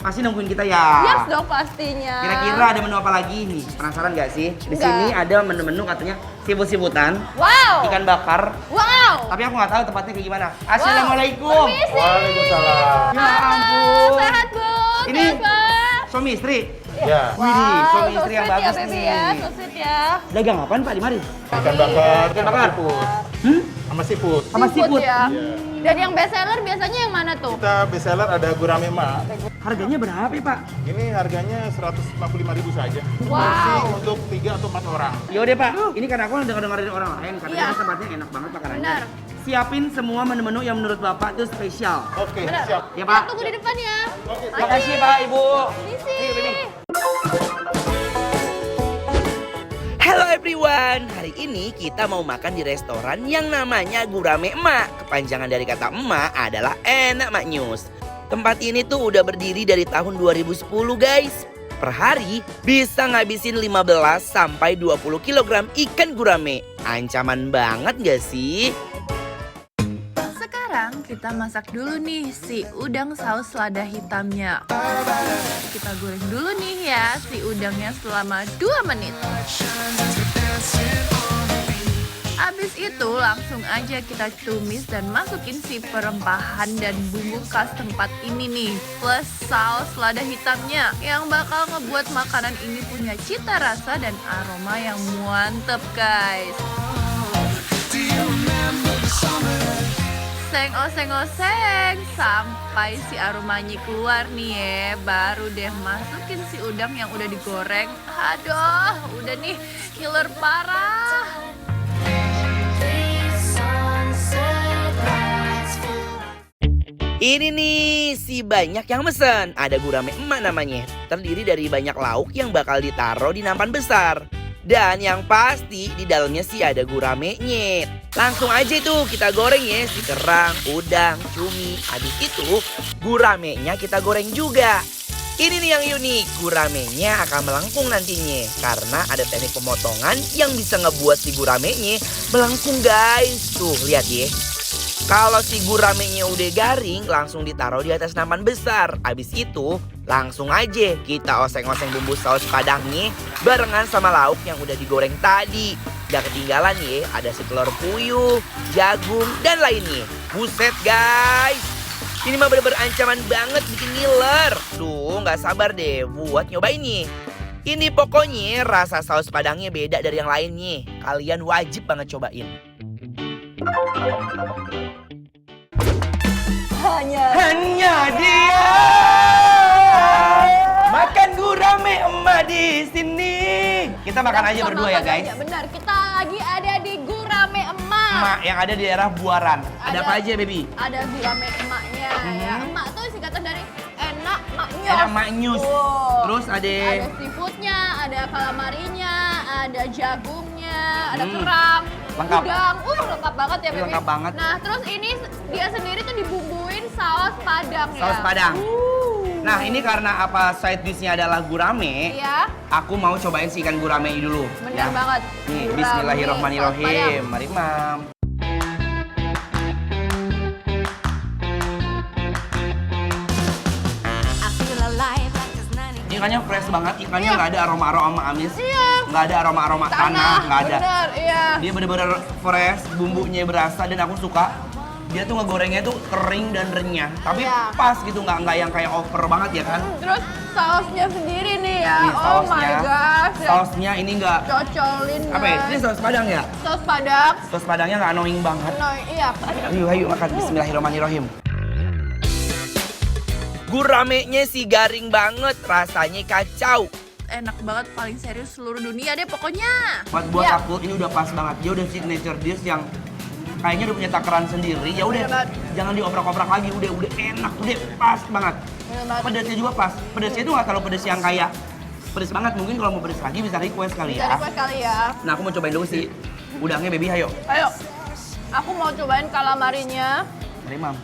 pasti nungguin kita ya. Yes dong pastinya. Kira-kira ada menu apa lagi nih? Penasaran nggak sih? Di sini ada menu-menu katanya siput-siputan, Wow. ikan bakar. Wow. Tapi aku nggak tahu tempatnya kayak gimana. Assalamualaikum. Permisi. Waalaikumsalam. Ya ampun. Sehat Bu. Ini Sehat. suami istri. Ya, Widih, suami so istri yang sweet bagus ya, baby nih. ya, so sweet ya. Dagang apaan Pak di mari? ikan bakar, Ikan bakar. siput. Hmm? Sama siput. Sama siput. ya. Iya. Dan yang best seller biasanya yang mana tuh? Kita best seller ada gurame mak. Harganya berapa ya Pak? Ini harganya 155.000 saja. Wow. Porsi untuk 3 atau 4 orang. Yaudah Pak, ini karena aku dengar dari orang lain, katanya Iya. tempatnya enak banget makanannya. Benar. Siapin semua menu-menu yang menurut Bapak itu spesial. Oke, Benar. siap. Ya Pak. Tunggu di depan ya. Oke, Terima kasih Pak, Ibu. Misi. Ayo, Baby. Halo everyone, hari ini kita mau makan di restoran yang namanya Gurame Emak. Kepanjangan dari kata emak adalah enak maknyus. Tempat ini tuh udah berdiri dari tahun 2010 guys. Per hari bisa ngabisin 15 sampai 20 kg ikan gurame. Ancaman banget gak sih? Sekarang kita masak dulu nih si udang saus lada hitamnya. Kita goreng dulu nih ya si udangnya selama 2 menit. Abis itu langsung aja kita tumis dan masukin si perempahan dan bumbu khas tempat ini nih. Plus saus lada hitamnya yang bakal ngebuat makanan ini punya cita rasa dan aroma yang mantep guys. Oseng sampai si aromanya keluar nih ya. Baru deh masukin si udang yang udah digoreng. Aduh, udah nih killer parah. Ini nih, si banyak yang mesen. Ada gurame emak namanya. Terdiri dari banyak lauk yang bakal ditaruh di nampan besar. Dan yang pasti di dalamnya sih ada guramenya. Langsung aja tuh kita goreng ya si kerang, udang, cumi. Habis itu guramenya kita goreng juga. Ini nih yang unik, guramenya akan melengkung nantinya. Karena ada teknik pemotongan yang bisa ngebuat si guramenya melengkung guys. Tuh lihat ya. Kalau si guramenya udah garing, langsung ditaruh di atas nampan besar. Habis itu, langsung aja kita oseng-oseng bumbu saus padangnya barengan sama lauk yang udah digoreng tadi. Gak ketinggalan ya, ada si telur puyuh, jagung, dan lainnya. Buset guys, ini mah bener-bener ancaman banget bikin ngiler. Duh, gak sabar deh buat nyobain nih. Ini pokoknya rasa saus padangnya beda dari yang lainnya. Kalian wajib banget cobain. Hanya dia makan gurame emak di sini. Kita makan aja berdua ya guys. Benar, kita lagi ada di Gurame Emak. Emak yang ada di daerah Buaran. Ada apa aja baby? Ada Gurame Emaknya ya. Emak tuh singkatan dari enak maknyus. Enak maknyus. Wow. Terus ada seafoodnya, ada calamarinya, ada jagungnya, ada kerang, Lengkap. udang. Lengkap banget ya, Ini Baby. lengkap banget. Nah, terus ini dia sendiri tuh dibumbuin saus padang ya. saus padang. Nah ini karena apa side dishnya adalah gurame. Iya. Aku mau cobain si ikan gurame ini dulu. Benar banget. Nih, Gurame, bismillahirrahmanirrahim. Mari mam. Ini ikannya fresh banget, ikannya nggak ada aroma-aroma amis, nggak ada aroma-aroma tanah, nggak ada. Bener, iya. Dia bener-bener fresh, bumbunya berasa dan aku suka. Dia tuh ngegorengnya tuh kering dan renyah, tapi Iya. pas gitu, nggak yang kayak over banget ya kan? Terus sausnya sendiri nih ya. Nih, Oh my gosh. Ya. Sausnya ini nggak Cocolin apa ya? Ini saus padang ya? Saus padang. Saus padangnya nggak annoying banget. No, iya. Ayo makan. Bismillahirrahmanirrahim. Guramenya sih garing banget, rasanya kacau. Enak banget, paling serius seluruh dunia deh pokoknya. Buat Iya. aku ini udah pas banget. Dia udah signature dish yang kayaknya udah punya takaran sendiri. Ya udah, Bener banget. jangan dioprak-oprak lagi. Udah enak, udah pas banget. Bener banget. Pedasnya juga pas. Pedasnya itu nggak terlalu pedes yang kayak pedes banget. Mungkin kalau mau pedes lagi bisa request kali Bisa ya. request kali ya. Nah aku mau cobain dulu sih udangnya baby, ayo. Ayo. Aku mau cobain calamarinya. Mari mam.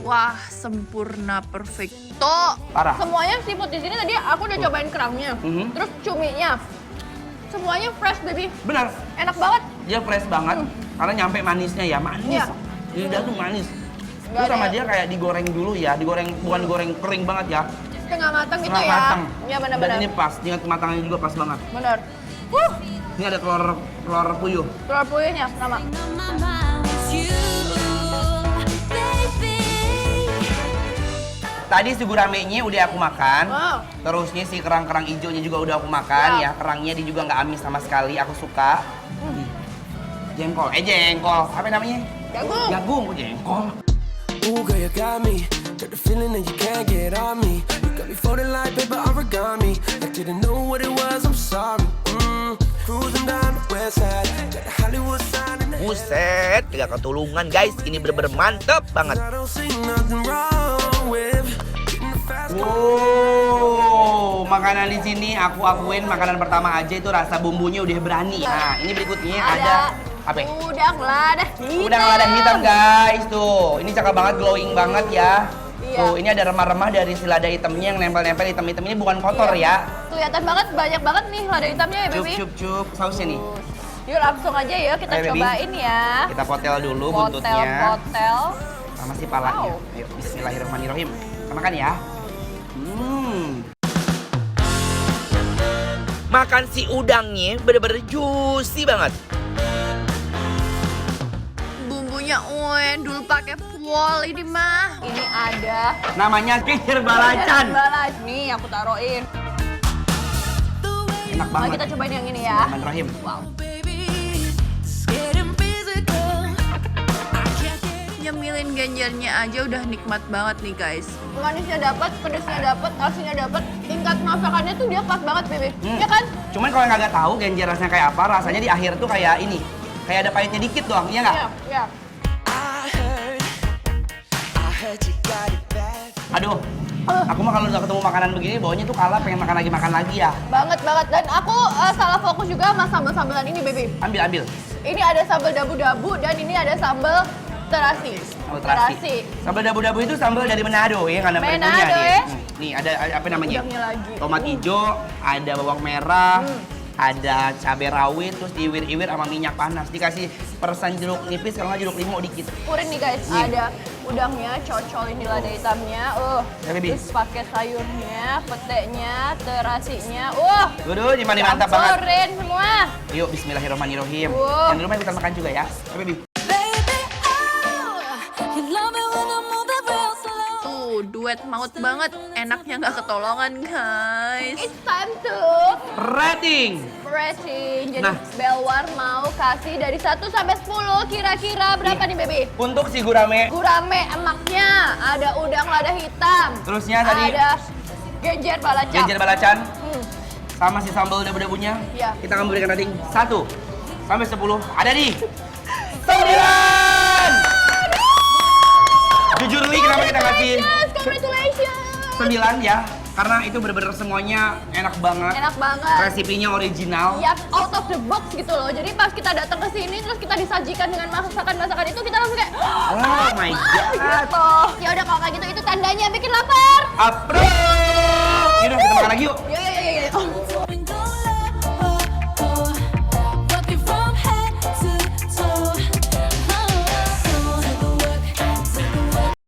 Wah, sempurna perfecto. Parah. Semuanya seafood di sini tadi aku udah cobain kerangnya. Mhm. Terus cuminya. Semuanya fresh, baby. Benar, Enak banget. dia fresh banget. Karena nyampe manisnya ya, manis. Iya. Lidah tuh manis. Nggak Terus sama ada- dia kayak digoreng dulu ya, digoreng bukan digoreng kering banget ya. Setengah matang gitu Setengah ya. matang. Iya Dan benar-benar. ini pas, tingkat kematangannya juga pas banget. Benar. Ini ada telur puyuh. Telur puyuhnya sama. Tadi si guramenya udah aku makan. Wow. Terusnya si kerang-kerang hijaunya juga udah aku makan Ya. ya. Kerangnya dia juga nggak amis sama sekali, aku suka. Jengkol, jengkol. Apa namanya? Jagung. Jagung, kok jengkol. Ooh, girl, you got me. Got the feeling that you can't get on me. You got me folding like paper origami. I didn't know what it was, I'm sorry. Cruising down the west side. Got the Hollywood sign in the Buset, gak ketulungan guys. Ini bener-bener mantep banget. I don't see nothing wrong with getting the fast car. Wow, makanan di sini aku akuin makanan pertama aja itu rasa bumbunya udah berani. Nah, ini berikutnya ada apa? Udang lada hitam. Udang lada hitam guys, tuh. Ini cakep banget, glowing banget ya. Iya. Tuh, ini ada remah-remah dari si lada hitamnya yang nempel-nempel hitam-hitam. Ini bukan kotor ya. Kelihatan banget, banyak banget nih lada hitamnya ya, Cup, baby. cup, cup. Sausnya nih. Yuk langsung aja ya kita Ayo, baby. cobain ya. Kita potel dulu buntutnya. Potel. Sama si palanya. Wow. Ayo, bismillahirrahmanirrahim. Kita makan ya. Makan si udangnya bener-bener juicy banget. Bumbunya dulu pakai pol ini mah. Ini ada Namanya kikir balacan. balaj. Nih aku taruhin. Enak Nah, banget. kita cobain yang ini ya. Bismillahirrahmanirrahim. Wow. Nyemilin genjernya aja udah nikmat banget nih guys. Manisnya dapat, pedasnya dapat, asinnya dapat. Tingkat masakannya tuh dia pas banget, baby. Ya kan? Cuman kalau yang nggak tahu genjer rasanya kayak apa, rasanya di akhir tuh kayak ini. Kayak ada pahitnya dikit doang, iya nggak? Iya, iya. I heard you got it bad. Aduh, aku mah kalau udah ketemu makanan begini, baunya tuh kalah pengen makan lagi ya. Banget banget. Dan aku salah fokus juga sama sambal-sambalan ini, baby. Ambil. Ini ada sambal dabu-dabu dan ini ada sambal terasi. Sambal terasi. Sambal dabu-dabu itu sambal dari Manado ya, karena Manado, dia. ya. Nih ada apa namanya? Udangnya lagi. Tomat hijau, ada bawang merah, ada cabai rawit, terus diiwir-iwir sama minyak panas. Dikasih persen jeruk nipis, kalau nggak jeruk limau dikit. Purin nih guys, Nih. ada udangnya, cocolin di lada hitamnya. Ya, baby. Terus pakai sayurnya, petenya, terasinya. Waduh, ini mantap banget. Campurin semua. Yuk, bismillahirrahmanirrahim. Wow. Yang di rumah kita makan juga ya. Ya, baby. Tuh, duet maut banget. Enaknya nggak ketolongan guys. It's time to Rating. rating. Jadi Nah. Belwar mau kasih dari 1 sampai 10 kira-kira berapa nih, baby? Untuk si gurame, Gurame emaknya, ada udang lada hitam. terusnya tadi Ada genjer balacan. genjer balacan, Hmm. sama si sambal dabu-dabunya. Iya. Kita akan memberikan rating 1 sampai 10. Ada di 9. Jujur Li, kenapa kita kasih Yes, congratulations. 9 ya? Karena itu bener-bener semuanya enak banget. Enak banget. Resepnya original. Ya, out of the box gitu loh. Jadi pas kita datang ke sini terus kita disajikan dengan masakan-masakan itu, kita langsung kayak Oh my god. gitu. Ya udah kalau kayak gitu itu tandanya bikin lapar. Approve.